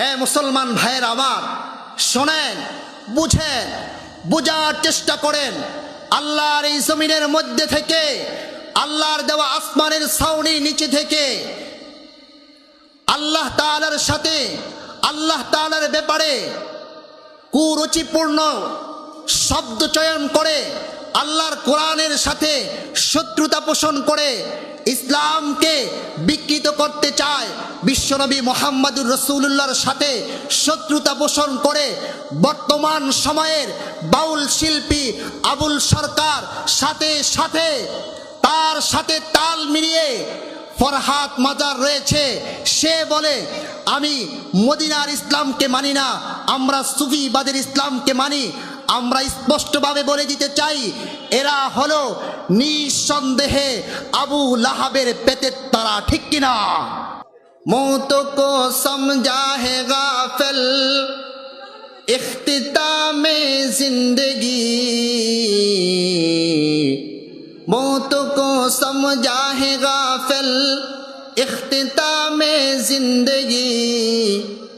এ মুসলমান ভাইয়ের আমার, শোনেন, বুঝেন, বোঝার চেষ্টা করেন। আল্লাহর এই জমিনের মধ্যে থেকে, আল্লাহর দেওয়া আসমানের ছাউনি নিচে থেকে আল্লাহ তাআলার সাথে, আল্লাহ তাআলার ব্যাপারে কুরুচিপূর্ণ শব্দ চয়ন করে, আল্লাহর কোরআনের সাথে শত্রুতা পোষণ করে ইসলামকে বিকৃত করতে চায়, বিশ্বনবী মুহাম্মদুর রাসূলুল্লাহর সাথে শত্রুতা পোষণ করে বর্তমান সময়ের বাউল শিল্পী আবুল সরকার সাথে সাথে তার সাথে তাল মিলিয়ে ফরহাদ মাজার রয়েছে। সে বলে আমি মদিনার ইসলামকে মানি না, আমরা সুফিবাদের ইসলামকে মানি। আমরা স্পষ্টভাবে বলে দিতে চাই, এরা হলো নিঃসন্দেহে আবু লাহাবের পেটের তারা, ঠিক কিনা? মৌত কো সমঝা হে গাফিল ইখতিতামে জিন্দগি, मौत को समझा है गाफिल इख्तितामे जिंदगी,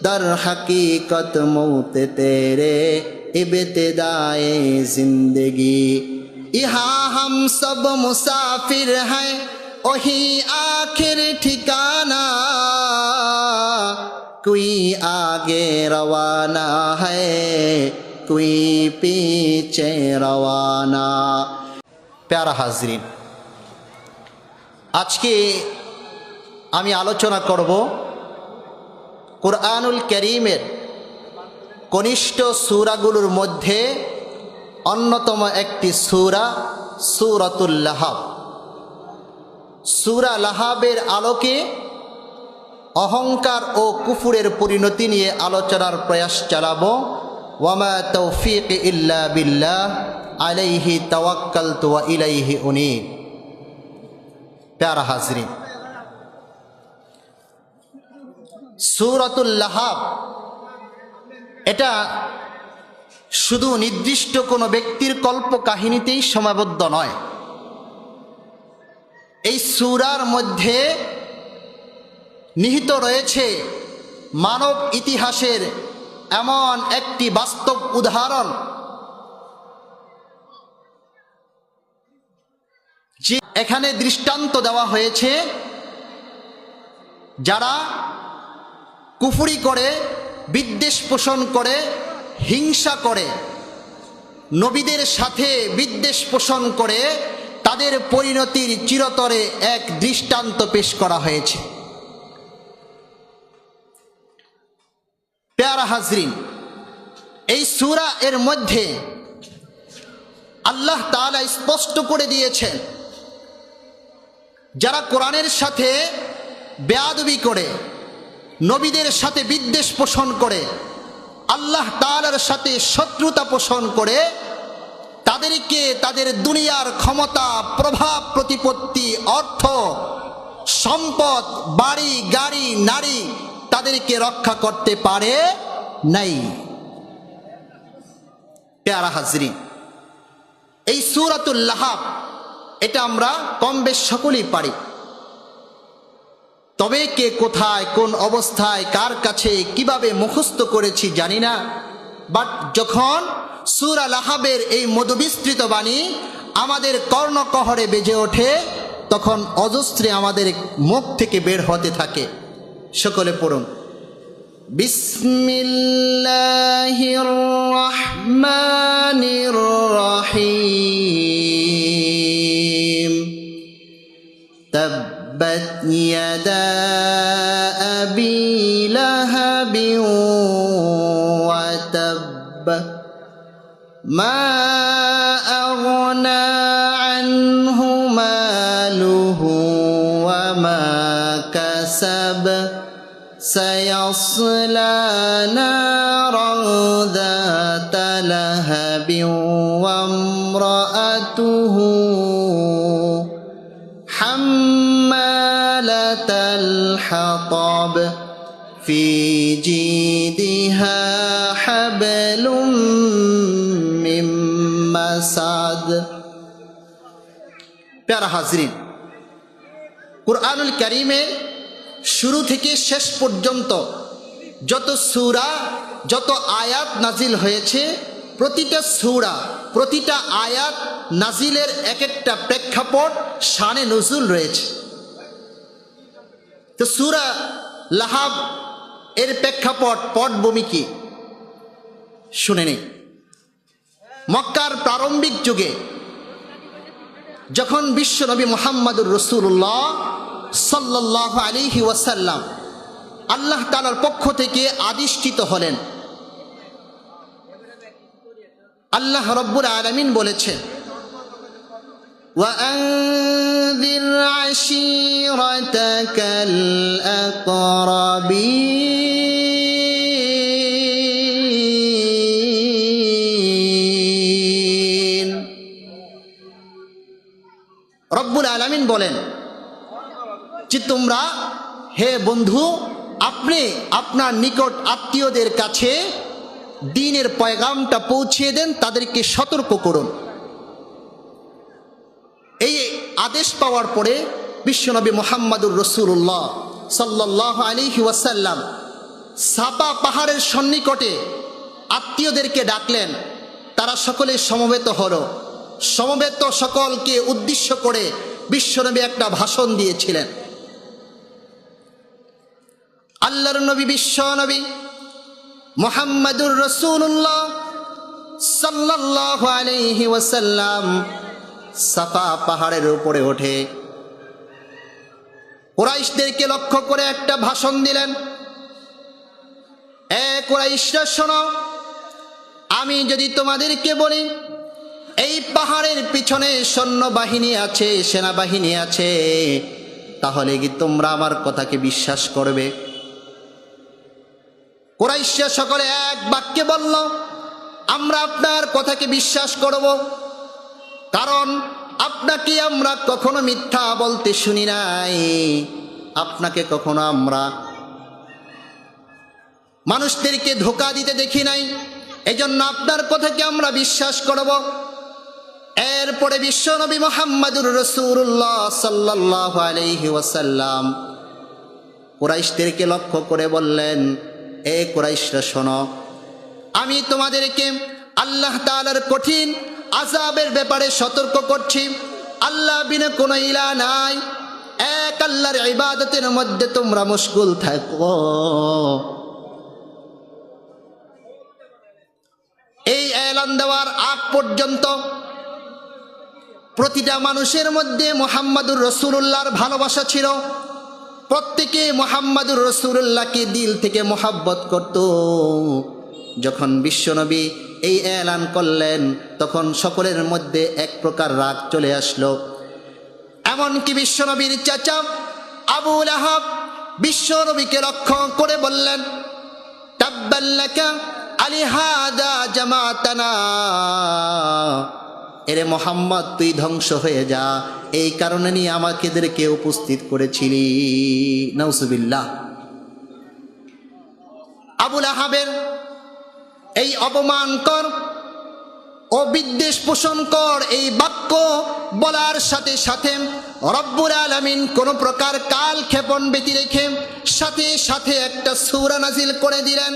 दर हकीकत मौत तेरे इब्तिदाए जिंदगी। यहाँ हम सब मुसाफिर हैं, वही आखिर ठिकाना, कोई आगे रवाना है, कोई पीछे रवाना। प्यारा हाजरीन, আজকে আমি আলোচনা করব কুরআনুল কারীমের কনিষ্ঠ সূরাগুলোর মধ্যে অন্যতম একটি সূরা সূরাতুল লাহাব। সূরা লাহাবের আলোকে অহংকার ও কুফুরের পরিণতি নিয়ে আলোচনার প্রয়াস চালাবো। ওয়ামা তৌফিক ইল্লা বিল্লাহ আলাইহি তাওয়াক্কালতু ওয়া ইলাইহি উনীব। প্যারা হাজরিন, সূরাতুল লাহাব এটা শুধু নির্দিষ্ট কোনো ব্যক্তির কল্প কাহিনীতেই সীমাবদ্ধ নয়। এই সূরার মধ্যে নিহিত রয়েছে মানব ইতিহাসের এমন একটি বাস্তব উদাহরণ, যে এখানে দৃষ্টান্ত দেওয়া হয়েছে যারা কুফরি করে, বিদ্বেষ পোষণ করে, হিংসা করে, নবীদের সাথে বিদ্বেষ পোষণ করে, তাদের পরিণতির চিরতরে এক দৃষ্টান্ত পেশ করা হয়েছে। প্যারা হাজরিন, এই সূরা এর মধ্যে আল্লাহ তাআলা স্পষ্ট করে দিয়েছেন, যারা কোরআনের সাথে বেয়াদবি করে, নবীদের সাথে বিদ্বেষ পোষণ করে, আল্লাহ তাআলার সাথে শত্রুতা পোষণ করে, তাদেরকে তাদের দুনিয়ার ক্ষমতা, প্রভাব, প্রতিপত্তি, অর্থ, সম্পদ, বাড়ি, গাড়ি, নারী তাদেরকে রক্ষা করতে পারে নাই। প্যারা হাজরিন, এই সূরাতুল লাহাব এটা আমরা কম বেশ সকলেই পারি, তবে কে কোথায়, কোন অবস্থায়, কার কাছে, কিভাবে মুখস্থ করেছি জানি না। বাট যখন সূরা লাহাবের এই মধুবিস্তৃত বাণী আমাদের কর্ণকহরে বেজে ওঠে, তখন অজস্রে আমাদের মুখ থেকে বের হতে থাকে। সকলে পড়ুন, বিসমিল্লাহির রহমানির রহিম। তাব্বাত ইয়াদা আবি লাহাবিন ওয়া তাব্ব, মা আগনা আনহু মালুহু ওয়া মা কাসাব, سيصلى نارا ذات لهب وامرأته حمالة الحطب في جيدها حبل من مسد। প্যারা হাজরিন, কুরআনুল কারীমের শুরু থেকে শেষ পর্যন্ত যত সূরা, যত আয়াত নাজিল হয়েছে, প্রতিটা সূরা, প্রতিটা আয়াত নাজিলের এক একটা প্রেক্ষাপট, শানে নুজুল রয়েছে। তো সূরা লাহাব এর প্রেক্ষাপট, পটভূমি কি শুনে নিন। মক্কার প্রারম্ভিক যুগে যখন বিশ্বনবী মুহাম্মদুর রাসূলুল্লাহ সাল্লাল্লাহু আলাইহি ওয়াসাল্লাম আল্লাহ তাআলার পক্ষ থেকে আদিষ্ঠিত হলেন, আল্লাহ রাব্বুল আলামিন বলেছেন, وأنذر عشيرتك الأقربين। রব্বুল আলামিন বলেন যে তোমরা, হে বন্ধু, আপনি আপনার নিকট আত্মীয়দের কাছে দ্বীনের পয়গামটা পৌঁছে দেন, তাদেরকে সতর্ক করুন। এই আদেশ পাওয়ার পরে বিশ্বনবী মুহাম্মদুর রাসূলুল্লাহ সাল্লাল্লাহু আলাইহি ওয়াসাল্লাম সাফা পাহাড়ের সন্নিকটে আত্মীয়দেরকে ডাকলেন। তারা সকলে সমবেত হলো। সমবেত সকলকে উদ্দেশ্য করে বিশ্বনবী একটা ভাষণ দিয়েছিলেন। আল্লাহর নবী বিশ্বনবী মুহাম্মদুর রাসূলুল্লাহ সাল্লাল্লাহু আলাইহি ওয়াসাল্লাম সাফা পাহাড়ের উপরে ওঠে কুরাইশদেরকে লক্ষ্য করে একটা ভাষণ দিলেন। এ কুরাইশরা শোনো, আমি যদি তোমাদেরকে বলি এই পাহাড়ের পিছনে সৈন্যবাহিনী আছে, সেনাবাহিনী আছে, তাহলে কি তোমরা আমার কথাকে বিশ্বাস করবে? কুরাইশরা সকলে এক বাক্যে বলল, আমরা আপনার কথাকে বিশ্বাস করব, কারণ আপনাকে আমরা কখনো মিথ্যা বলতে শুনি নাই, আপনাকে কখনো আমরা মানুষদেরকে ধোঁকা দিতে দেখি নাই, এজন্য আপনার কথাকে আমরা বিশ্বাস করব। এরপরে বিশ্বনবী মুহাম্মদুর রাসূলুল্লাহ সাল্লাল্লাহু আলাইহি ওয়াসাল্লাম কুরাইশদেরকে লক্ষ্য করে বললেন, এ কুরাইশরা শোনো, আমি তোমাদেরকে আল্লাহ তাআলার কঠিন আযাবের ব্যাপারে সতর্ক করছি। আল্লাহ বিনা কোনো ইলাহ নাই, এক আল্লাহর ইবাদতের মধ্যে তোমরা মশগুল থাকো। এই এলান দেওয়ার আগ পর্যন্ত প্রতিটা মানুষের মধ্যে মুহাম্মদুর রাসূলুল্লাহর ভালোবাসা ছিল। প্রত্যেকে মুহাম্মদুর রাসূলুল্লাহকে দিল থেকে মহব্বত করত। যখন বিশ্বনবী এই এলান করলেন, তখন সকলের মধ্যে এক প্রকার রাগ চলে আসলো। এমনকি বিশ্বনবীর চাচা আবু লাহাব বিশ্বনবীকে লক্ষ্য করে বললেন, তাব্বাল্লাকা আলিহাদা জামাতানা, এরে মোহাম্মদ, তুই ধ্বংস হয়ে যা, এই কারণে নিয়ে আমাদেরকে উপস্থিত করেছিলি। নাউজুবিল্লাহ। আবু লাহাবের এই অপমানকর ও বিদ্বেষ পোষণকর এই বাক্য বলার সাথে সাথে রব্বুল আলামিন কোন প্রকার কাল ক্ষেপণ ব্যতি রেখে সাথে সাথে একটা সূরা নাজিল করে দিলেন।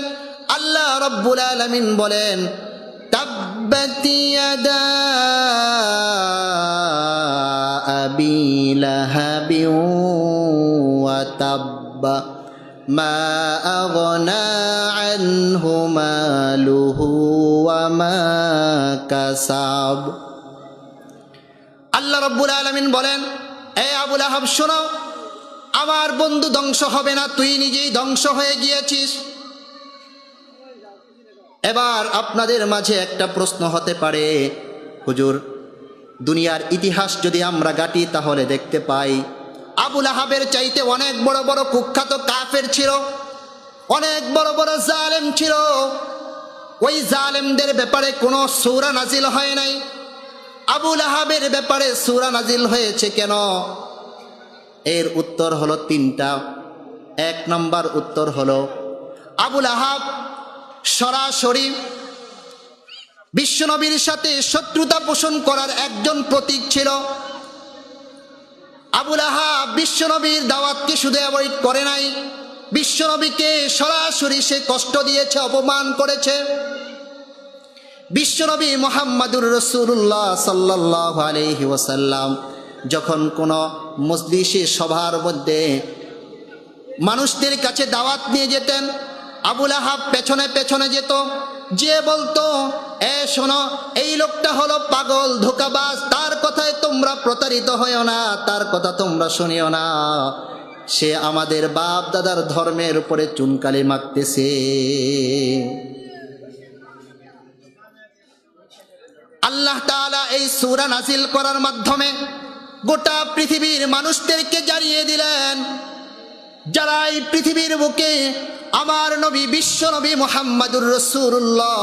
আল্লাহ রব্বুল আলামিন বলেন, তাব্বাত ইয়াদা আবি লাহাবি ওয়া তাব্বা মা আগনা আনহু মালুহু ওয়া মা কাসাব। আল্লাহ রাব্বুল আলামিন বলেন, এ আবু লাহাব শোনো, আমার বন্ধু ধ্বংস হবে না, তুই নিজেই ধ্বংস হয়ে গিয়েছিস। এবার আপনাদের মাঝে একটা প্রশ্ন হতে পারে, হুজুর, দুনিয়ার ইতিহাস যদি আমরা ঘাঁটি তাহলে দেখতে পাই আবু লাহাবের চাইতে অনেক বড় বড় কুখ্যাত কাফের ছিল, অনেক বড় বড় জালেম ছিল। ওই জালেমদের ব্যাপারে কোনো সূরা নাজিল হয় নাই, আবু লাহাবের ব্যাপারে সূরা নাজিল হয়েছে কেন? এর উত্তর হলো তিনটা। এক নম্বর উত্তর হলো, আবু লাহাব সরাসরি বিশ্বনবীর সাথে শত্রুতা পোষণ করার একজন প্রতীক ছিল। আবু লাহাব বিশ্বনবীর দাওয়াতকে শুধু অ্যাভয়েড করে নাই, বিশ্বনবীকে সরাসরি সে কষ্ট দিয়েছে, অপমান করেছে। বিশ্বনবী মুহাম্মাদুর রাসূলুল্লাহ সাল্লাল্লাহু আলাইহি ওয়াসাল্লাম যখন কোনো মজলিসে সভার মধ্যে মানুষদের কাছে দাওয়াত নিয়ে যেতেন, আবু লাহাব পেছনে পেছনে যেত, যে বলতো, এ শোনো, এই লোকটা হলো পাগল, ধোঁকাবাজ, তার কথায় তোমরা প্রতারিত হইও না, তার কথা তোমরা শুনিও না, সে আমাদের বাপ দাদার ধর্মের উপরে চুনকালি মাখতেছে। আল্লাহ তাআলা এই সূরা নাজিল করার মাধ্যমে গোটা পৃথিবীর মানুষদেরকে জানিয়ে দিলেন, যারা এই পৃথিবীর বুকে আমার নবী বিশ্ব নবী মুহাম্মাদুর রাসূলুল্লাহ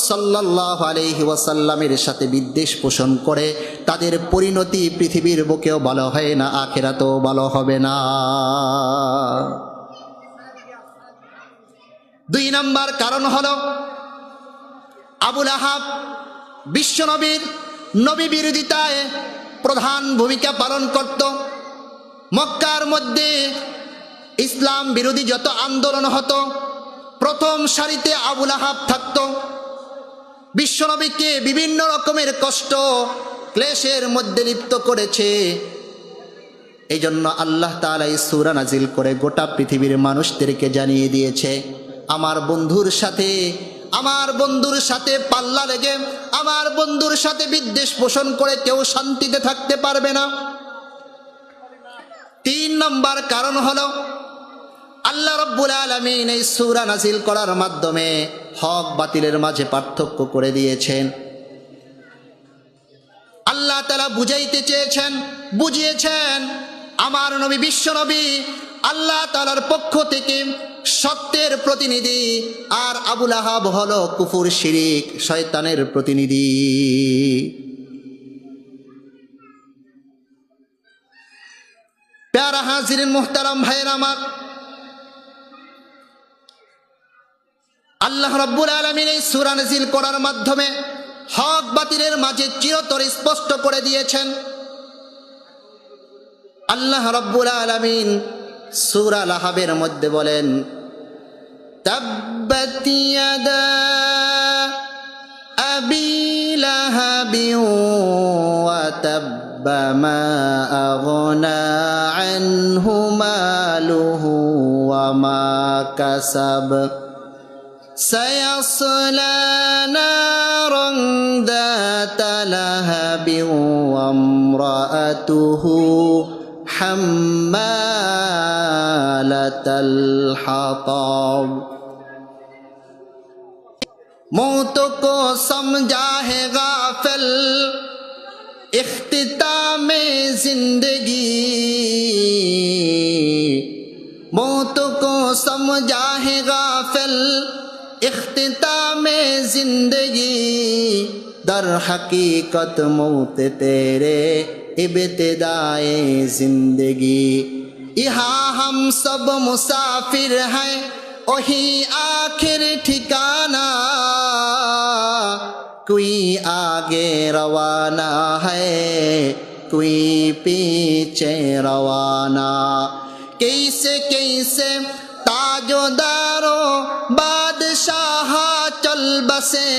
সাল্লাল্লাহু আলাইহি ওয়াসাল্লামের সাথে বিদ্বেষ পোষণ করে, তাদের পরিণতি পৃথিবীর বুকেও ভালো হয় না, আখিরাতেও ভালো হবে না। 2 নম্বর কারণ হলো, আবু লাহাব বিশ্ব নবীর নবী বিরোধিতায় প্রধান ভূমিকা পালন করত। মক্কার মধ্যে ইসলাম বিরোধী যত আন্দোলন হতো, প্রথম সারিতে আবু লাহাব থাকত। বিশ্বনবীকে বিভিন্ন রকমের কষ্ট ক্লেশের মধ্যে লিপ্ত করেছে। এই জন্য আল্লাহ তাআলা এই সূরা নাজিল করে গোটা পৃথিবীর মানুষদেরকে জানিয়ে দিয়েছে, আমার বন্ধুর সাথে পাল্লা লেগে, আমার বন্ধুর সাথে বিদ্বেষ পোষণ করে কেউ শান্তিতে থাকতে পারবে না। 3 নম্বর কারণ হলো, আল্লাহ রাব্বুল আলামিন এই সূরা নাজিল করার মাধ্যমে হক বাতিলের মাঝে পার্থক্য করে দিয়েছেন। আল্লাহ তাআলা বুঝাইতে চেয়েছেন, বুঝিয়েছেন, আমার নবী বিশ্ব নবী আল্লাহ তাআলার পক্ষ থেকে সত্যের প্রতিনিধি, আর আবু লাহাব হলো কুফর শিরিক শয়তানের প্রতিনিধি। প্যারা হাজিরিন মুহতারাম ভাইয়ের আমার, আল্লাহ রাব্বুল আলামিন এই সূরা নাযিল করার মাধ্যমে হক বাতিলের মাঝে চিরতর স্পষ্ট করে দিয়েছেন। আল্লাহ রাব্বুল আলামিন সূরা লাহাবের মধ্যে বলেন, তাব্বাত ইয়াদা আবি লাহাবিন ওয়া তাব্বা মা আগনা আনহু মালুহু ওয়া মা কাসাব سيصلى نارا ذات لهب وامرأته حمالة الحطب। मौत को समझा है गाफिल इख्तिताम जिंदगी, मौत को समझा है गाफिल इख्तिताम जिंदगी, दर हकीकत मौत तेरे इब्तिदाए जिंदगी। यहाँ हम सब मुसाफिर हैं, वही आखिर ठिकाना, कोई आगे रवाना है, कोई पीछे रवाना। कैसे कैसे ताजोदारो बादशाह चल बसे,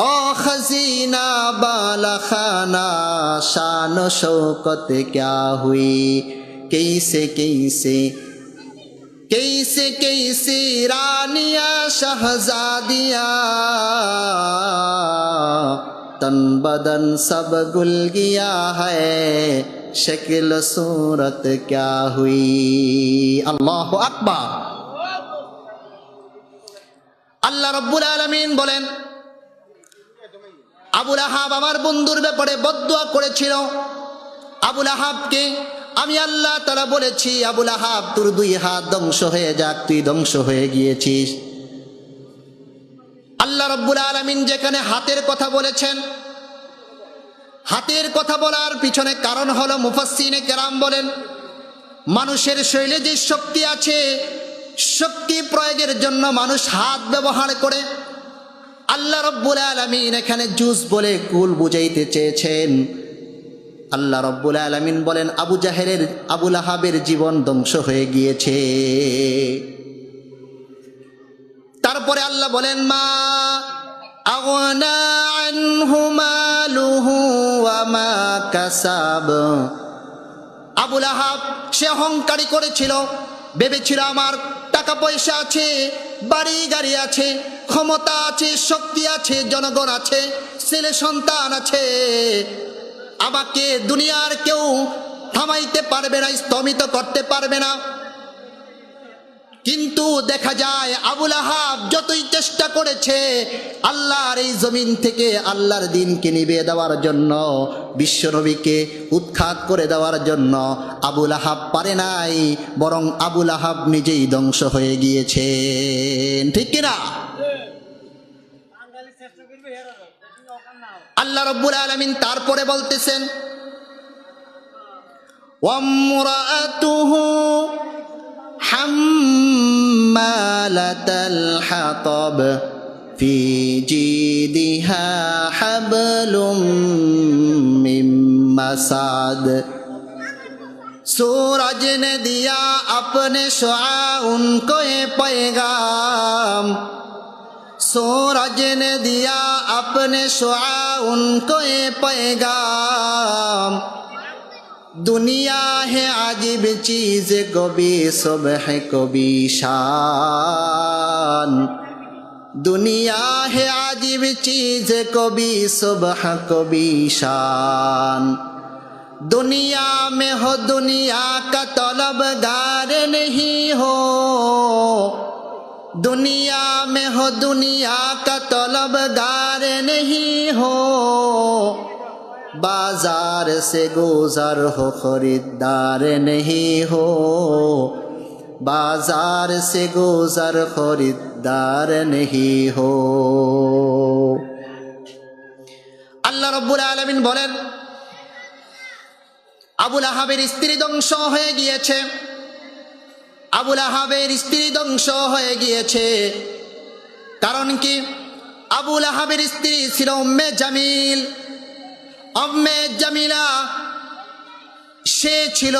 ओ खजीना बाला खाना शान शौकत क्या हुई। कैसे कैसे कैसे कैसे रानिया शहजादिया, तन बदन सब गुल गया है, शक्ल सूरत क्या हुई। अल्लाह আকবার। আল্লাহ রাব্বুল আলামিন বলেন, আবু লাহাব আমার বন্ধুর ব্যাপারে বদদুয়া করেছিল। আবু লাহাবকে আমি আল্লাহ তাআলা বলেছি, আবু লাহাব তোর 2 হাত ধ্বংস হয়ে যাক, তুই ধ্বংস হয়ে গিয়েছিস। আল্লাহ রাব্বুল আলামিন যেখানে হাতের কথা বলেছেন, হাতের কথা বলার পিছনে কারণ হলো, মুফাসসিরিনে কেরাম বলেন, মানুষের শরীরে যে শক্তি আছে, শক্তি প্রয়োগের জন্য মানুষ হাত ব্যবহার করে। আল্লাহ রাব্বুল আলামিন এখানে জুজ বলে কুল বুঝাইতে চেয়েছেন। আল্লাহ রব্বুল আলামিন বলেন আবু লাহাবের জীবন ধ্বংস হয়ে গিয়েছে। তারপরে আল্লাহ বলেন মা আগনা আনহু মালুহু ওয়া মা কাসাব। আবু লাহাব সে অহংকারী করেছিল, ভেবেছিল আমার টাকা পয়সা আছে, বাড়ি গাড়ি আছে, ক্ষমতা আছে, শক্তি আছে, জনগণ আছে, ছেলে সন্তান আছে, আমাকে দুনিয়ার কেউ থামাইতে পারবে না, স্তমিত করতে পারবে না। কিন্তু দেখা যায় আবু লাহাব যতই চেষ্টা করেছে আল্লাহর এই জমিন থেকে আল্লাহর দিনকে নিভিয়ে দেওয়ার জন্য, বিশ্বনবীকে উৎখাত করে দেওয়ার জন্য, আবু লাহাব পারে নাই, বরং আবু লাহাব নিজেই ধ্বংস হয়ে গিয়েছে। ঠিক কিনা? আল্লাহ রাব্বুল আলামিন তারপরে বলতেছেন ওয়ামরাআতুহু হাম্মালাতাল হাতাব ফি জিদিহা হাবলুম মিন মাসাদ। सूरज ने दिया अपने शुआ उनको ये पैगाम, सूरज ने दिया अपने शुआ उनको ये पैगाम। दुनिया है अजीब चीज, कभी सुबह कभी शान। दुनिया है अजीब चीज, कभी सुबह कभी शान। दुनिया में हो दुनिया का तलबगार नहीं हो, दुनिया में हो दुनिया का तलबगार नहीं हो। बाजार से गुजर हो खरीदार नहीं हो, बाजार से गुजर खरीदार नहीं हो। আল্লাহ রাব্বুল আলামিন বলেন আবু লাহাবের স্ত্রী ধ্বংস হয়ে গিয়েছে, আবু লাহাবের স্ত্রী ধ্বংস হয়ে গিয়েছে। কারণ কি? আবু লাহাবের স্ত্রী ছিল উম্মে জামিল। উম্মে জামিলা সে ছিল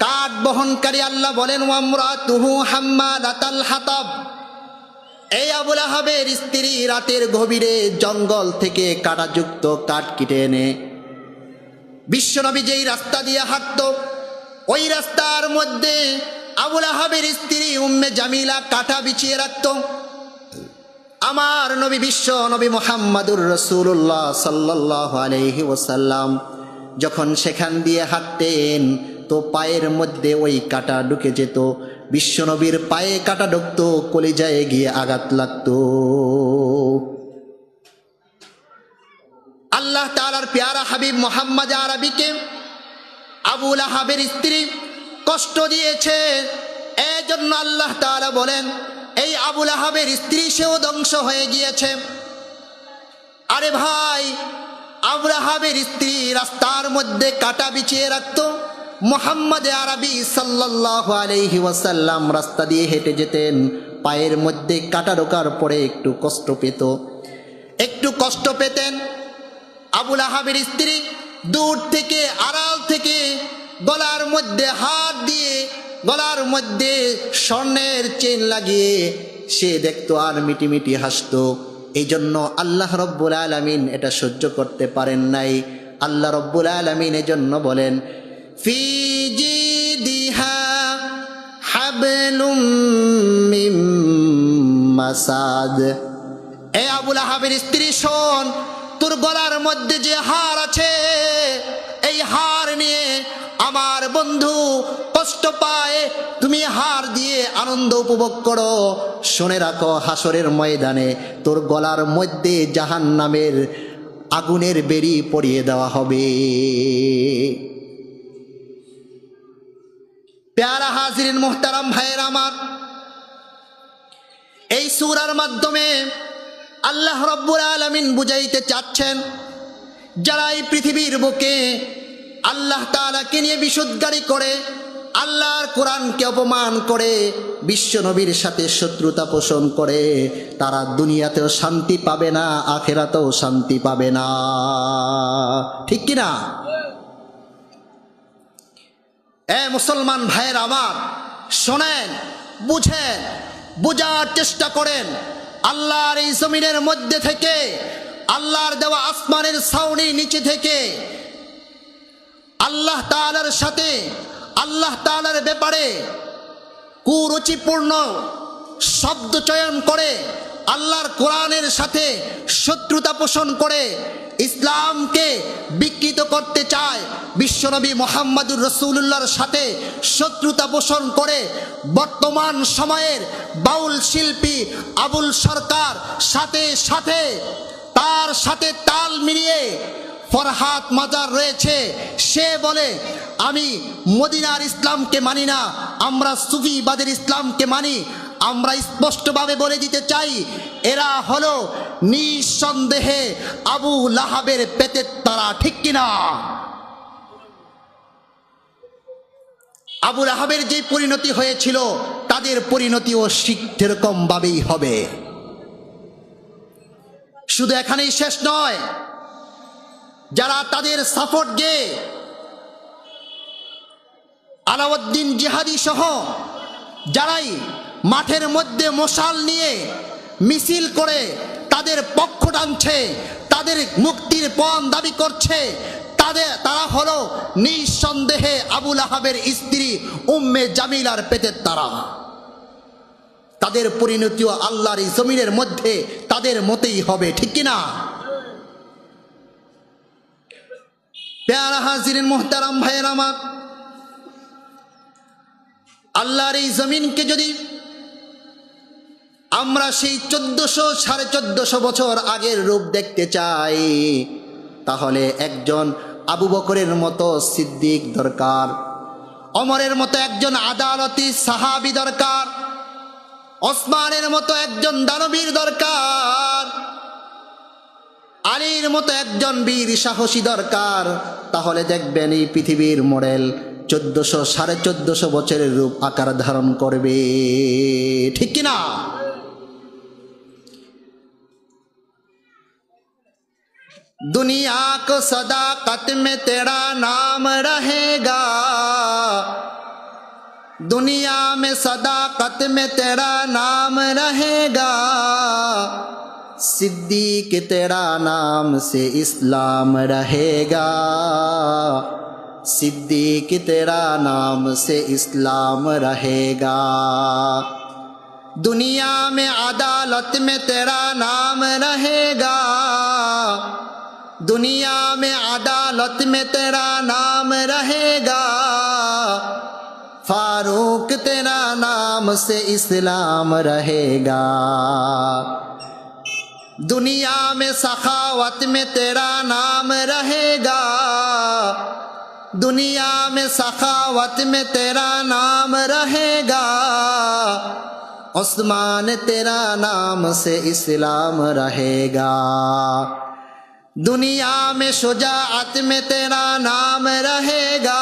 কাঠ বহনকারী। আল্লাহ বলেন ওয়ামরাতুহু হাম্মালাতাল হাতাব। এই আবু লাহাবের স্ত্রী রাতের গভীরে জঙ্গল থেকে কাঁটাযুক্ত কাঠ কেটে এনে বিশ্বনবী যেই রাস্তা দিয়ে হাঁটত ওই রাস্তার মধ্যে আবু লাহাবের স্ত্রী উম্মে জামিলা কাঁটা বিছিয়ে রাখত। আমার নবী বিশ্ব নবী মুহাম্মাদুর রাসূলুল্লাহ সাল্লাল্লাহু আলাইহি ওয়াসাল্লাম যখন সেখান দিয়ে হাঁটতেন তো পায়ের মধ্যে ওই কাঁটা ঢুকে যেত। বিশ্বনবীর পায়ে কাঁটা ঢুকত, কলিজায় গিয়ে আঘাত লাগত। আল্লাহ তাআলার প্যারা হাবিব মুহাম্মদ আরবিকে আবু লাহাবের স্ত্রী কষ্ট দিয়েছে, এজন্য আল্লাহ তাআলা বলেন এই আবু লাহাবের স্ত্রী সেও ধ্বংস হয়ে গিয়েছে। আরে ভাই, আবু লাহাবের স্ত্রী রাস্তার মধ্যে কাঁটা বিছিয়ে রাখত। মুহাম্মদ আরবি সাল্লাল্লাহু আলাইহি ওয়াসাল্লাম রাস্তা দিয়ে হেঁটে যেতেন, পায়ের মধ্যে কাঁটা ঢোকার পরে একটু কষ্ট পেতেন। আবু লাহাবের স্ত্রী দূর থেকে আড়াল থেকে গলার মধ্যে হাত দিয়ে গলার মধ্যে স্বর্ণের চেন লাগিয়ে সে দেখতো আর মিটিমিটি হাসতো। এই জন্য আল্লাহ রব্বুল আলামিন এটা সহ্য করতে পারেন নাই। আল্লাহ রব্বুল আলামিন এজন্য বলেন ফি জিদিহা হাবলুম মিন মাসাদ। এ আবু লাহাবের স্ত্রী শোন, তোর গলার মধ্যে যে হার আছে এই হার নিয়ে আমার বন্ধু কষ্ট পায়, তুমি হার দিয়ে আনন্দ উপভোগ করো। শুনে রাখো, হাসরের ময়দানে তোর গলার মধ্যে জাহান্নামের আগুনের বেড়ি পরিয়ে দেওয়া হবে। প্যারা হাজিরিন মুহতারাম ভাইয়ের আমার, এই সূরার মাধ্যমে আল্লাহ রাব্বুল আলামিন বুঝাইতে চাচ্ছেন যারা এই পৃথিবীর বুকে আল্লাহ তাআলাকে নিয়ে বিশুদ্ধগারি করে, আল্লাহর কোরআনকে অপমান করে, বিশ্ব নবীর সাথে শত্রুতা পোষণ করে, তারা দুনিয়াতেও শান্তি পাবে না, আখিরাতেও শান্তি পাবে না। ঠিক কিনা? এ মুসলমান ভাইয়ের আমার, শোনেন, বুঝেন, বোঝার চেষ্টা করেন। আল্লাহর এই জমিনের মধ্যে থেকে, আল্লাহর দেওয়া আসমানের ছাউনির নিচে থেকে আল্লাহ তাআলার সাথে, আল্লাহ তাআলার ব্যাপারে কুরুচিপূর্ণ শব্দ চয়ন করে, আল্লাহর কোরআনের সাথে শত্রুতা পোষণ করে ইসলামকে বিকৃত করতে চায়, বিশ্বনবী মুহাম্মদুর রাসূলুল্লাহর সাথে শত্রুতা পোষণ করে বর্তমান সময়ের বাউল শিল্পী আবুল সরকার সাথে সাথে তার সাথে তাল মিলিয়ে ফরহাদ মাজার রয়েছে। সে বলে আমি মদিনার ইসলামকে মানি না, আমরা সুফিবাদের ইসলামকে মানি। আমরা স্পষ্টভাবে বলে দিতে চাই, এরা হলো নিঃসন্দেহে আবু লাহাবের পেটের তারা, ঠিক কিনা? আবু লাহাবের যে পরিণতি হয়েছিল তাদের পরিণতিও ঠিক সেরকম ভাবেই হবে। শুধু এখানেই শেষ নয়, যারা তাদের সাপোর্ট দিয়ে আলাউদ্দিন জিহাদি সহ যারাই মাঠের মধ্যে মশাল নিয়ে মিছিল করে তাদের পক্ষ টানছে, তাদের মুক্তির পণ দাবি করছে, তারা হলো নিঃসন্দেহে আবু লাহাবের স্ত্রী উম্মে জামিলার পেটের তারা। তাদের পরিণতিও আল্লাহর এই জমিনের মধ্যে তাদের মতেই হবে, ঠিক কিনা? প্যারা হাজিরিন মুহতারাম ভাইয়ের আমার, আল্লাহর এই জমিনকে যদি আমরা সেই 1400-1450 বছর আগের রূপ দেখতে চাই, তাহলে একজন আবু বকরের মতো সিদ্দিক দরকার, ওমরের মতো একজন আদালতি সাহাবী দরকার, ওসমানের মতো একজন দানবীর দরকার, আলীর মতো একজন বীর সাহসী দরকার। তাহলে দেখবেন এই পৃথিবীর মডেল 1400-1450 বছরের রূপ আকার ধারণ করবে, ঠিক কিনা? दुनिया को सदाकत में तेरा नाम रहेगा, दुनिया में सदाकत में तेरा नाम रहेगा, सिद्दीक तेरा नाम से इस्लाम रहेगा, सिद्दीक तेरा नाम से इस्लाम रहेगा, दुनिया में अदालत में तेरा नाम रहेगा, दुनिया में अदालत में तेरा नाम रहेगा, फारूक तेरा नाम से इस्लाम रहेगा, दुनिया में सखावत में तेरा नाम रहेगा, दुनिया में सखावत में तेरा नाम रहेगा, उस्मान तेरा नाम से इस्लाम रहेगा, दुनिया में शुजाअत में तेरा नाम रहेगा,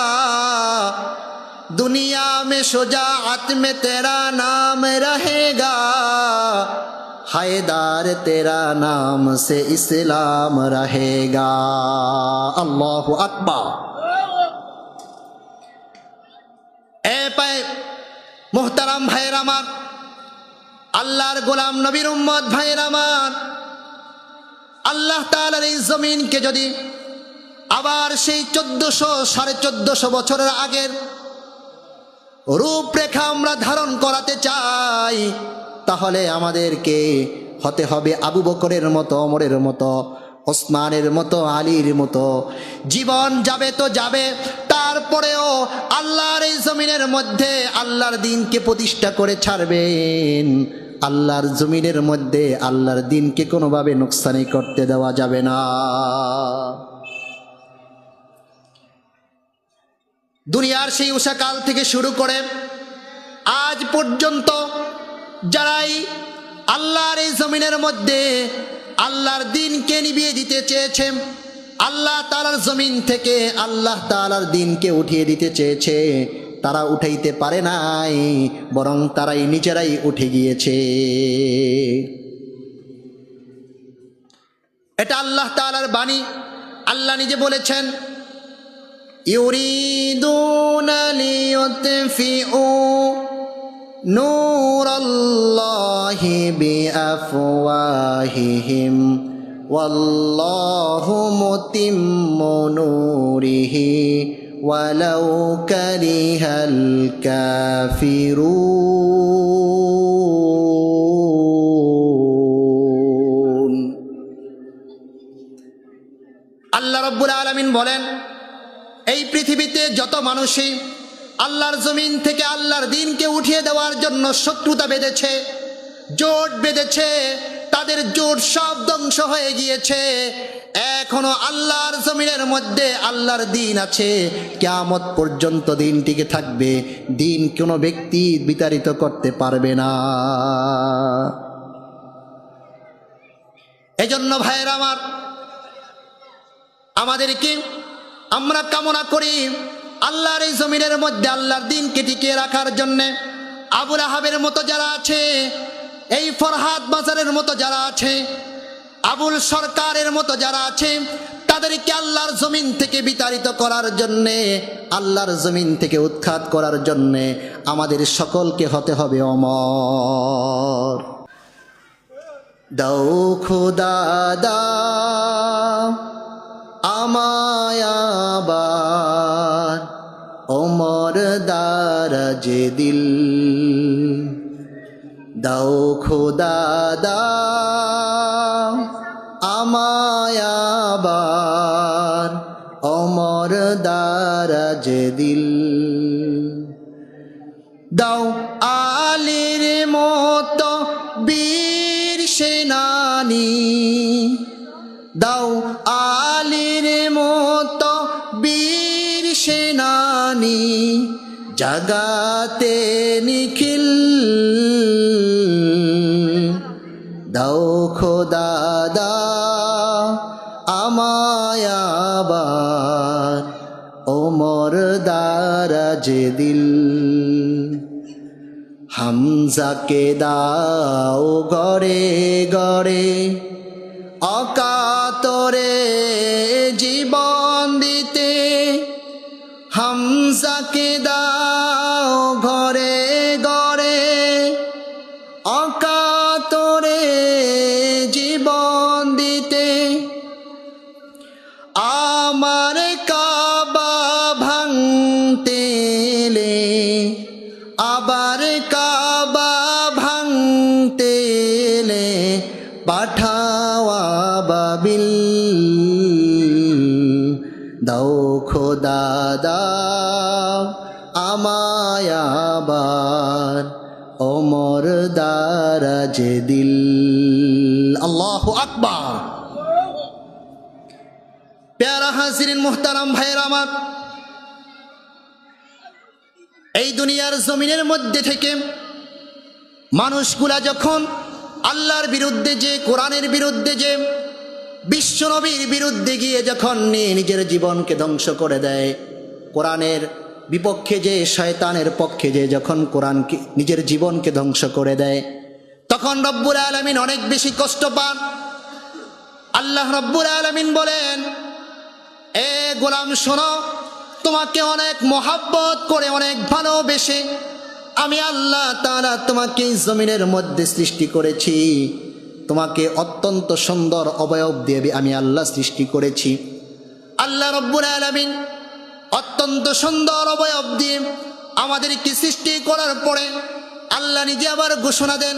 दुनिया में शुजाअत में तेरा नाम रहेगा, हैदर तेरा नाम से इस्लाम रहेगा। अल्लाहु अकबर। ए पाए मोहतरम भाईर आमार, আল্লাহর গোলাম নবীর উম্মত ভাইয়ের আমার, আল্লাহ তাআলার এই জমিনকে যদি আবার সেই 1400-1450 বছরের আগের রূপরেখা আমরা ধারণ করাতে চাই, তাহলে আমাদেরকে হতে হবে আবু বকরের মতো, ওমরের মতো, ওসমানের মতো, আলীর মতো। জীবন যাবে তো যাবে, তারপরেও আল্লাহর এই জমিনের মধ্যে আল্লাহর দ্বীনকে প্রতিষ্ঠা করে ছাড়বেন। আল্লাহর জমিনের মধ্যে আল্লাহর দ্বীনকে কোনোভাবে নুকসানি করতে দেওয়া যাবে না। দুনিয়ার সেই উষাকাল থেকে শুরু করে আজ পর্যন্ত যারাই আল্লাহর এই জমিনের মধ্যে আল্লাহর দ্বীনকে নিভিয়ে দিতে চেয়েছে, আল্লাহ তাআলার জমিন থেকে আল্লাহ তাআলার দ্বীনকে উঠিয়ে দিতে চেয়েছে, তারা উঠাইতে পারে নাই, বরং তারাই নিজেরাই উঠে গিয়েছে। এটা আল্লাহ তাআলার বাণী। আল্লাহ নিজে বলেছেন, ইউরিদুনা লিইউতফিউ নূরাল্লাহি বিআফওয়াহিহিম ওয়াল্লাহু মুতিম্মু নূরিহি ওয়ালাউ কারিহাল কাফিরুন। আল্লাহ রাব্বুল আলামিন বলেন, এই পৃথিবীতে যত মানুষই আল্লাহর জমিন থেকে আল্লাহর দ্বীনকে উঠিয়ে দেওয়ার জন্য শত্রুতা বেঁধেছে, জোট বেঁধেছে, তাদের জোট সব ধ্বংস হয়ে গিয়েছে। এখনো আল্লাহর জমিনের মধ্যে আল্লাহর দ্বীন আছে, কিয়ামত পর্যন্ত দ্বীন টিকে থাকবে। দ্বীন কোনো ব্যক্তি বিতাড়িত করতে পারবে না। এজন্য ভাইয়েরা আমার, আমাদেরকে আমরা কামনা করি আল্লাহর এই জমিনের মধ্যে আল্লাহর দ্বীনকে টিকিয়ে রাখার জন্যে। আবু লাহাবের মতো যারা আছে, এই ফরহাদ বাজারের মতো যারা আছে, আবুল সরকারের মতো যারা আছে, তাদেরকে আল্লাহর জমিন থেকে বিতাড়িত করার জন্যে, আল্লাহর জমিন থেকে উৎখাত করার জন্যে আমাদের সকলকে হতে হবে অমর। দাও খোদা দাও আমায় আবার ওমর দারাজ দিল। দাও খোদা দাও আমায় আবার ওমর দারাজ দিল। দাও আলীর মতো বীর সেনানী, দাও আলীর মতো বীর সেনানী, জাগাতে নিখিল। দাও খোদা দাও আমায় আবার ওমর দারাজ দিল। হামজাকে দাও গড়ে গড়ে অকাতরে জীবন দিতে। হামজাকে দাও ঘরে ঘরে অকাতরে জীবন দিতে। আমার কাবা ভাঙতে এলে, আবার কাবা ভাঙতে এলে পাঠাও আবাবিল। দাও খোদা দাও আমায় আবার ওমর দারাজ দিল। আল্লাহু আকবার। প্যারা হাজিরিন মুহতারাম ভাইয়েরা আমার, এই দুনিয়ার জমিনের মধ্যে থেকে মানুষগুলা যখন আল্লাহর বিরুদ্ধে যে, কোরআনের বিরুদ্ধে যে, বিশ্বনবীর বিরুদ্ধে গিয়ে যখন নিজের জীবনকে ধ্বংস করে দেয়, কোরআনের বিপক্ষে যে, শয়তানের পক্ষে যে যখন কোরআনকে নিজের জীবনকে ধ্বংস করে দেয়, তখন রব্বুল আলামিন অনেক বেশি কষ্ট পান। আল্লাহ রব্বুল আলামিন বলেন, এ গোলাম শোনো, তোমাকে অনেক মহাব্বত করে, অনেক ভালোবেসে আমি আল্লাহ তাআলা তোমাকে জমিনের মধ্যে সৃষ্টি করেছি। তোমাকে অত্যন্ত সুন্দর অবয়ব দিয়ে আমি আল্লাহ সৃষ্টি করেছি। আল্লাহ রব্বুল আলামিন অত্যন্ত সুন্দর অবয়ব দিয়ে আমাদেরকে সৃষ্টি করার পরে আল্লাহ নিজে আবার ঘোষণা দেন,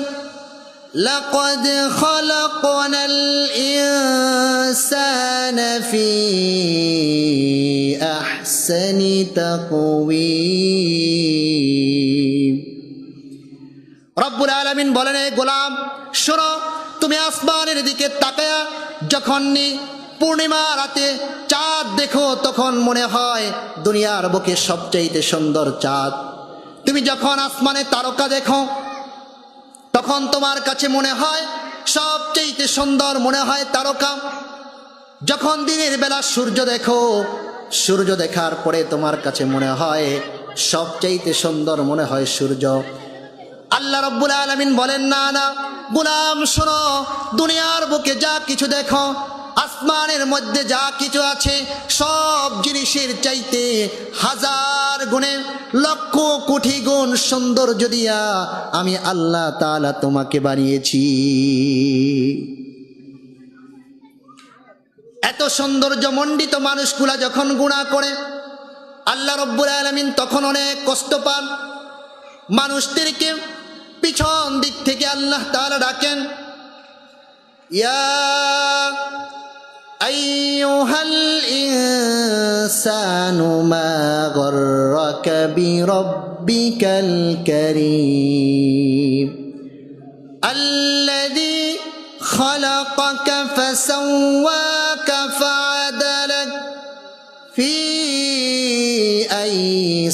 লাকাদ খালাকনাল ইনসানা ফি আহসানি তাকওয়িম। রব্বুল আলামিন বলেন, এ গোলাম শোনো, তুমি আসমানের দিকে তাকায়া যখন পূর্ণিমা রাতে চাঁদ দেখো, তখন মনে হয় দুনিয়ার বুকে সবচাইতে সুন্দর চাঁদ। তুমি যখন আসমানে তারকা দেখো, তখন তোমার কাছে মনে হয় সবচাইতে সুন্দর মনে হয় তারকা। যখন দিনের বেলা সূর্য দেখো, সূর্য দেখার পরে তোমার কাছে মনে হয় সবচাইতে সুন্দর মনে হয় সূর্য। আল্লাহ রব্বুল আলামিন বলেন, না না গোলাম শোনো, দুনিয়ার বুকে যা কিছু দেখো, আসমান আসমানের মধ্যে যা কিছু আছে সব জিনিসের চাইতে হাজার গুণে লক্ষ কোটি গুণ সৌন্দর্য দিয়া আমি আল্লাহ তাআলা তোমাকে বানিয়েছি। এত সৌন্দর্য মণ্ডিত মানুষগুলা যখন গুনাহ করে আল্লাহ রব্বুল আলামিন তখন অনেক কষ্ট পান। মানুষদেরকে পিছন দিক থেকে আল্লাহ তাআলা ডাকেন, ইয়া আইয়ুহাল ইনসানু মা গররাকা বিরব্বিকাল কারীম আল্লাযী খালাকাকা ফাসাওয়াকা ফাআদালাক ফি আই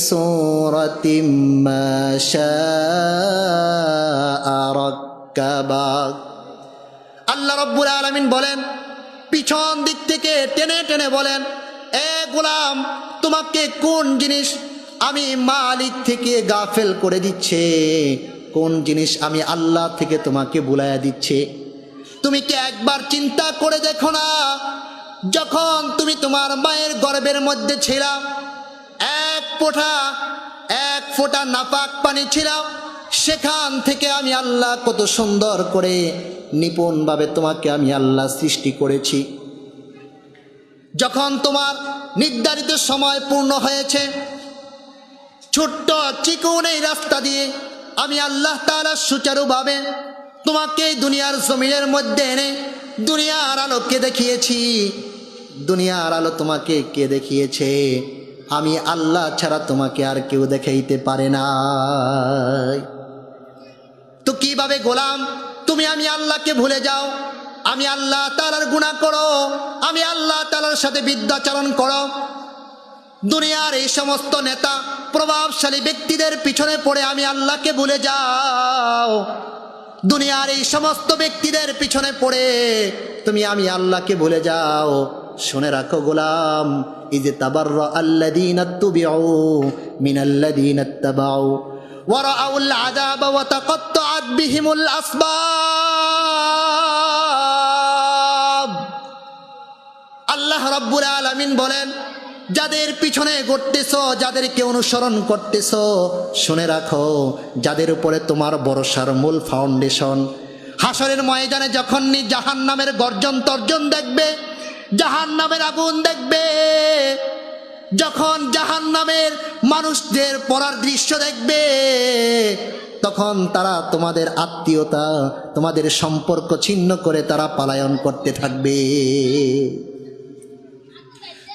সূরাতিম মা শাআ রাক্কাবাক। আল্লাহ রব্বুল আলামিন বলেন, পিছন দিক থেকে টেনে টেনে বলেন, এ গোলাম, তোমাকে কোন জিনিস আমি মালিক থেকে গাফেল করে দিচ্ছে, কোন জিনিস আমি আল্লাহ থেকে তোমাকে ভুলাইয়া দিচ্ছে। তুমি কি একবার চিন্তা করে দেখো না, যখন তুমি তোমার মায়ের গর্ভের মধ্যে ছিলা, এক ফোঁটা নাপাক পানি ছিলাম, সেখান থেকে আমি আল্লাহ কত সুন্দর করে নিপুণভাবে তোমাকে আমি আল্লাহ সৃষ্টি করেছি। যখন তোমার নির্ধারিত সময় পূর্ণ হয়েছে, ছোট্ট চিকন এই রাস্তা দিয়ে আমি আল্লাহ তাআলা সুচারুভাবে তোমাকে দুনিয়ার জমিনের মধ্যে এনে দুনিয়ার আলোকে দেখিয়েছি। দুনিয়ার আলো তোমাকে কে দেখিয়েছে? আমি আল্লাহ ছাড়া তোমাকে আর কেউ দেখাইতে পারে না। তো কিভাবে গোলাম তুমি আমি আল্লাহকে ভুলে যাও, আমি আল্লাহ তাআলার গুনাহ করো, আমি আল্লাহ তাআলার সাথে বিদ্যাচরণ করো? দুনিয়ার এই সমস্ত নেতা প্রভাবশালী ব্যক্তিদের পিছনে পড়ে আমি আল্লাহকে ভুলে যাও, দুনিয়ার এই সমস্ত ব্যক্তিদের পিছনে পড়ে তুমি আমি আল্লাহকে ভুলে যাও। শুনে রাখো গোলাম, ইযে তাবাররা আল্লাযীনা তুবিউ মিনাল্লাযীনা ইত্তাবাউ ওয়া রাআউল আযাবা ওয়া তাকাত্তাআত বিহিমুল আসবাব। আল্লাহ রাব্বুল আলামিন বলেন, যাদের পিছনে ঘুরতেছো, যাদেরকে অনুসরণ করতেছো, শুনে রাখো, যাদের উপরে তোমার ভরসার মূল ফাউন্ডেশন, হাসরের ময়দানে যখন জাহান্নামের গর্জন তর্জন দেখবে, জাহান্নামের আগুন দেখবে, যখন জাহান্নামের মানুষদের পড়ার দৃশ্য দেখবে, তখন তারা তোমাদের আত্মীয়তা, তোমাদের সম্পর্ক ছিন্ন করে তারা পলায়ন করতে থাকবে।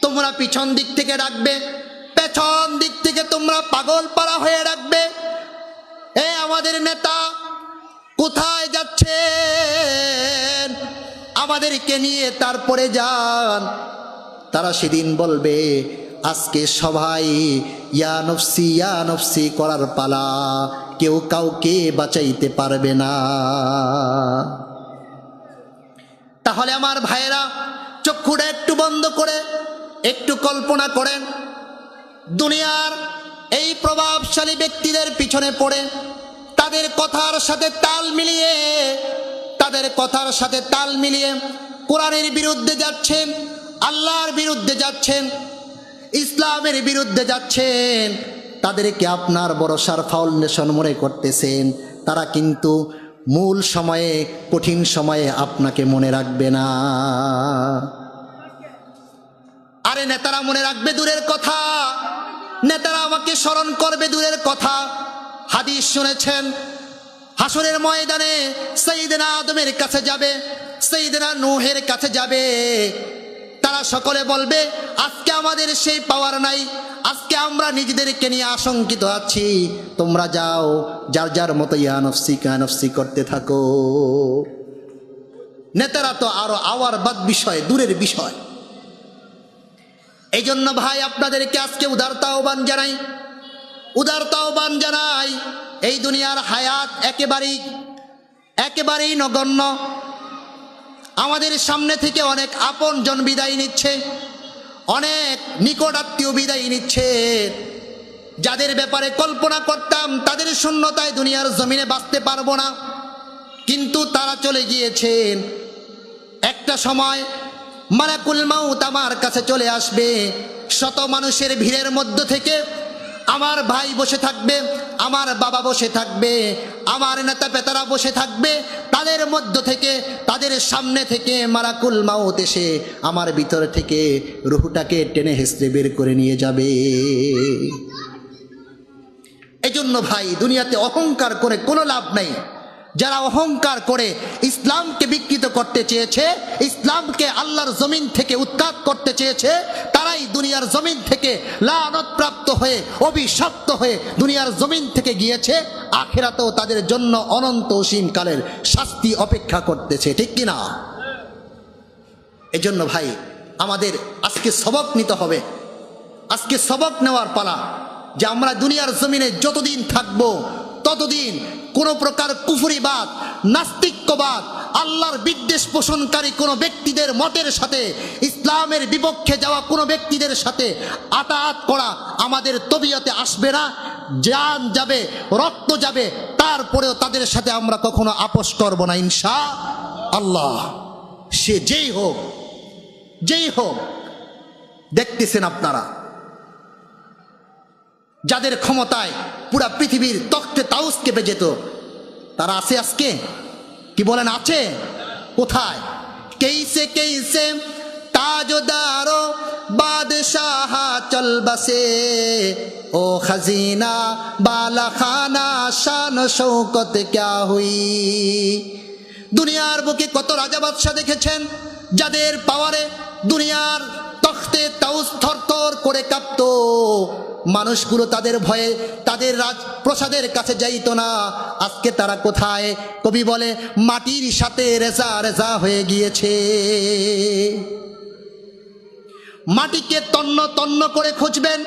তোমরা পিছন দিক থেকে ডাকবে, পেছন দিক থেকে তোমরা পাগল পাড়া হয়ে ডাকবে, এ আমাদের নেতা কোথায় যাচ্ছেন, আমাদেরকে নিয়ে তারপরে যান। তারা সেদিন বলবে, আজকে সবাই ইয়া নফসি করার পালা, কেউ কাউকে বাঁচাইতে পারবে না। তাহলে আমার ভাইয়েরা, চক্ষুটা একটু বন্ধ করে একটু কল্পনা করেন, দুনিয়ার এই প্রভাবশালী ব্যক্তিদের পিছনে পড়ে তাদের কথার সাথে তাল মিলিয়ে কোরআনের বিরুদ্ধে যাচ্ছেন, আল্লাহর বিরুদ্ধে যাচ্ছেন, ইসলামের বিরুদ্ধে যাচ্ছেন, তাদেরকে আপনার ভরসার ফাউন্ডেশন মনে করতেছেন। তারা কিন্তু মূল সময়ে, কঠিন সময়ে আপনাকে মনে রাখবে না। আরে নেতারা মনে রাখবে দূরের কথা, নেতারা আমাকে স্মরণ করবে দূরের কথা। হাদিস শুনেছেন, হাসরের ময়দানে সাইয়েদনা আদমের কাছে যাবে, সাইয়েদনা নূহের কাছে যাবে, তারা সকলে বলবে, আজকে আমাদের সেই পাওয়ার নাই, আজকে আমরা নিজেদেরকে নিয়ে আশঙ্কিত আছি, তোমরা যাও যার যার মতো ইয়া নফসি করতে থাকো। নেতারা তো আরো আওয়ার বাদ বিষয়, দূরের বিষয়। এই জন্য ভাই আপনাদেরকে আজকে উদারতা আহ্বান জানাই, এই দুনিয়ার হায়াত একেবারেই নগণ্য। আমাদের সামনে থেকে অনেক আপনজন বিদায় নিচ্ছে, অনেক নিকট আত্মীয় বিদায় নিচ্ছে, যাদের ব্যাপারে কল্পনা করতাম তাদের শূন্যতায় দুনিয়ার জমিনে বাঁচতে পারবো না, কিন্তু তারা চলে গিয়েছেন। একটা সময় মালাকুল মাউত আমার কাছে চলে আসবে। শত মানুষের ভিড়ের মধ্য থেকে আমার ভাই বসে থাকবে, আমার বাবা বসে থাকবে, আমার নেতা পেতারা বসে থাকবে। তাদের মধ্য থেকে, তাদের সামনে থেকে মালাকুল মাউত এসে আমার ভিতর থেকে রুহটাকে টেনে হেসড়ে বের করে নিয়ে যাবে। এজন্য ভাই, দুনিয়াতে অহংকার করে কোনো লাভ নাই। যারা অহংকার করে ইসলামকে বিকৃত করতে চেয়েছে, ইসলামকে আল্লাহর জমিন থেকে উৎখাত করতে চেয়েছে, তারাই দুনিয়ার জমিন থেকে লানত হয়ে, অভিশপ্ত হয়ে দুনিয়ার জমিন থেকে গিয়েছে। আখিরাতেও তাদের জন্য অনন্ত অসীমকালের শাস্তি অপেক্ষা করতেছে, ঠিক কিনা? এজন্য ভাই, আমাদের আজকে সবক নিতে হবে। আজকে সবক নেওয়ার পালা যে আমরা দুনিয়ার জমিনে যতদিন থাকব ততদিন কোনো প্রকার কুফরিবাদ, নাস্তিক্যবাদ, আল্লাহর বিদ্বেষ পোষণকারী কোনো ব্যক্তিদের মতের সাথে, ইসলামের বিপক্ষে যাওয়া কোনো ব্যক্তিদের সাথে আতাত করা আমাদের তবিয়তে আসবে না। জান যাবে, রক্ত যাবে, তারপরেও তাদের সাথে আমরা কখনো আপোষ করব না ইনশাআল্লাহ। সে যেই হোক, যেই হোক। দেখতেছেন আপনারা, যাদের ক্ষমতায় পুরা পৃথিবীর তখ্তে তাউস কেঁপে যেত, তারা আছে আজকে? কি বলেন আছে? কোথায়? কেইসে কেইসে তাজদারো বাদশাহ চল বসে, ও খাজিনা বালা খানা শান শৌকত ক্যা হুই। দুনিয়ার বুকে কত রাজা বাদশাহ দেখেছেন, যাদের পাওয়ারে দুনিয়ার তখ্তে তাউস থরথর করে কাঁপত। মানুষগুলো তাদের ভয়ে তাদের রাজপ্রসাদের কাছে যাইতো না। আজকে তারা কোথায়? কবি বলে মাটির সাথে রেজা রেজা হয়ে গিয়েছে। মাটিকে তন্ন তন্ন করে খুঁজবেন,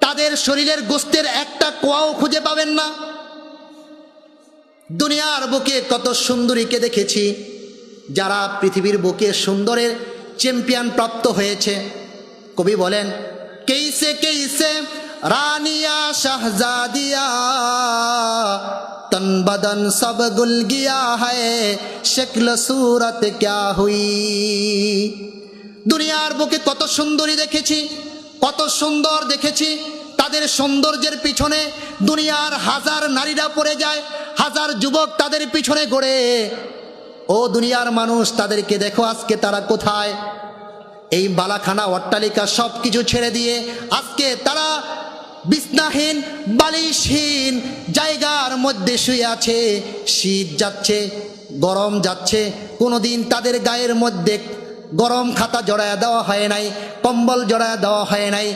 তাদের শরীরের গোস্তের একটা কোয়াও খুঁজে পাবেন না। দুনিয়ার বুকে কত সুন্দরীকে দেখেছি, যারা পৃথিবীর বুকে সুন্দরের চ্যাম্পিয়ন প্রাপ্ত হয়েছে। কবি বলেন कैसे कैसे रानिया शहजादिया, तन बदन सब गुल गया है, शक्ल सूरत क्या हुई। দুনিয়ার বুকে কত সুন্দরী দেখেছি, কত সুন্দর দেখেছি। তাদের সৌন্দর্যের পিছনে দুনিয়ার হাজার নারীরা পড়ে যায়, হাজার যুবক তাদের পিছনে গড়ে। ও দুনিয়ার মানুষ, তাদেরকে দেখো আজকে তারা কোথায়? এই বালাখানা অট্টালিকা সব কিছু ছেড়ে দিয়ে আজকে তারা বিছনাহীন, বালিশহীন জায়গার মধ্যে শুয়ে আছে। শীত যাচ্ছে, গরম যাচ্ছে, কোনোদিন তাদের গায়ের মধ্যে গরম খাতা জড়ায় দেওয়া হয় নাই, কম্বল জড়ায় দেওয়া হয় নাই।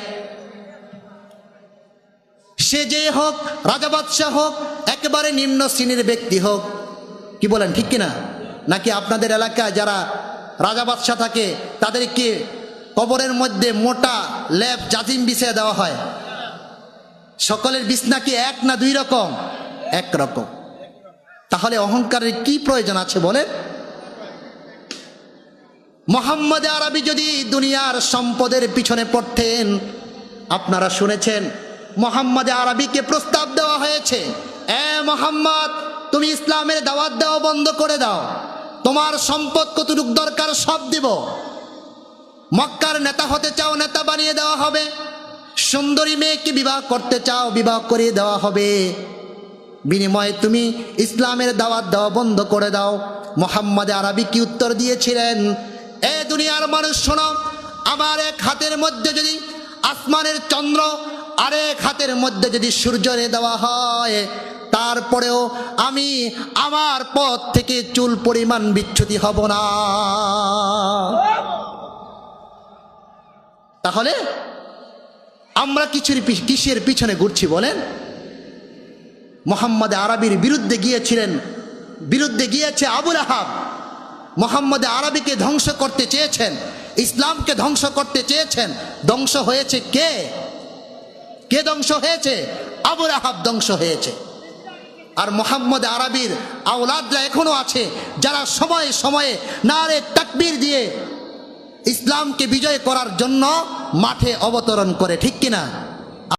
সে যে হোক, রাজা বাদশাহ হোক, একেবারে নিম্ন শ্রেণীর ব্যক্তি হোক, কি বলেন ঠিক কিনা? নাকি আপনাদের এলাকায় যারা রাজা বাদশাহ থাকে তাদেরকে কবরের মধ্যে মোটা লেপ জাজিম বিছিয়ে দেওয়া হয়? সকলের বিছনা কি এক না দুই রকম? এক রকম। তাহলে অহংকারের কি প্রয়োজন আছে বলে? মোহাম্মদ আরবি যদি দুনিয়ার সম্পদের পিছনে পড়তেন, আপনারা শুনেছেন মোহাম্মদ আরবিকে প্রস্তাব দেওয়া হয়েছে, এ মোহাম্মদ, তুমি ইসলামের দাওয়াত দেওয়া বন্ধ করে দাও, তোমার সম্পদ কতটুক দরকার সব দিব। মক্কার নেতা হতে চাও, নেতা বানিয়ে দেওয়া হবে। সুন্দরী মেয়েকে বিবাহ করতে চাও, বিবাহ করিয়ে দেওয়া হবে। বিনিময়ে তুমি ইসলামের দাওয়াত দেওয়া বন্ধ করে দাও। মোহাম্মদ আরবি কি উত্তর দিয়েছিলেন? এ দুনিয়ার মানুষ শোনো, আমার এক হাতের মধ্যে যদি আসমানের চন্দ্র, আরেক হাতের মধ্যে যদি সূর্য এনে দেওয়া হয়, তারপরেও আমি আমার পথ থেকে চুল পরিমাণ বিচ্যুতি হব না। তাহলে আমরা কিসের পিছনে ঘুরছি বলেন? মোহাম্মদ আরবির বিরুদ্ধে গিয়েছে আবুল আহাব। মোহাম্মদ আরবিকে ধ্বংস করতে চেয়েছেন, ইসলামকে ধ্বংস করতে চেয়েছেন। ধ্বংস হয়েছে কে? কে ধ্বংস হয়েছে? আবুল আহাব ধ্বংস হয়েছে। আর মোহাম্মদ আরবির আওলাদরা এখনো আছে, যারা সময়ে সময়ে নারে তাকবীর দিয়ে ইসলামকে বিজয় করার জন্য মাঠে অবতরণ করে, ঠিক কিনা?